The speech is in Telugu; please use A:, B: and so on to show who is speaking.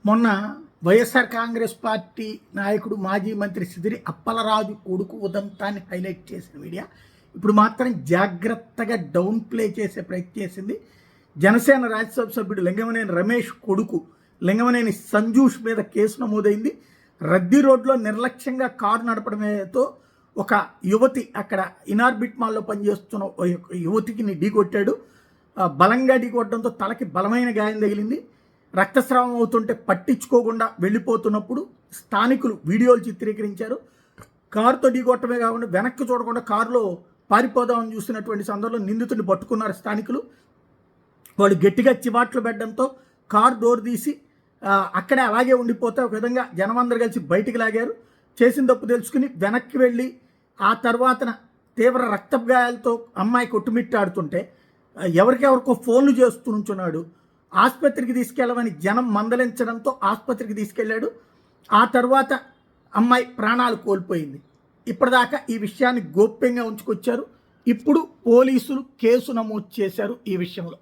A: మొన్న వైఎస్ఆర్ కాంగ్రెస్ పార్టీ నాయకుడు మాజీ మంత్రి సిదిరి అప్పలరాజు కొడుకు ఉదంతాన్ని హైలైట్ చేసిన మీడియా ఇప్పుడు మాత్రం జాగ్రత్తగా డౌన్ ప్లే చేసే ప్రయత్నం చేసింది. జనసేన రాజ్యసభ సభ్యుడు లింగమనేని రమేష్ కొడుకు లింగమనేని సంజూష్ మీద కేసు నమోదైంది. రద్దీ రోడ్లో నిర్లక్ష్యంగా కారు నడపడమేతో ఒక యువతి అక్కడ ఇనార్బిట్ మాల్లో పనిచేస్తున్న యువతికి ఢీకొట్టాడు. బలంగా ఢీకొట్టడంతో తలకి బలమైన గాయం తగిలింది. రక్తస్రావం అవుతుంటే పట్టించుకోకుండా వెళ్ళిపోతున్నప్పుడు స్థానికులు వీడియోలు చిత్రీకరించారు. కారుతో ఢీకొట్టమే కాకుండా వెనక్కి చూడకుండా కారులో పారిపోదామని చూసినటువంటి సందర్భంలో నిందితుడిని పట్టుకున్నారు స్థానికులు. వాళ్ళు గట్టిగా చివాట్లు పెట్టడంతో కారు డోర్ తీసి అక్కడే అలాగే ఉండిపోతే ఒక విధంగా జనమందరూ కలిసి బయటికి లాగారు. చేసిన తప్పు తెలుసుకుని వెనక్కి వెళ్ళి ఆ తర్వాతన తీవ్ర రక్తపు గాయాలతో అమ్మాయి కొట్టుమిట్టాడుతుంటే ఎవరికెవరికో ఫోన్లు చేస్తూ నుంచున్నాడు. ఆసుపత్రికి తీసుకెళ్ళమని జనం మందలించడంతో ఆసుపత్రికి తీసుకెళ్ళాడు. ఆ తర్వాత అమ్మాయి ప్రాణాలు కోల్పోయింది. ఇప్పటిదాకా ఈ విషయాన్ని గోప్యంగా ఉంచుకొచ్చారు. ఇప్పుడు పోలీసులు కేసు నమోదు చేశారు ఈ విషయంలో.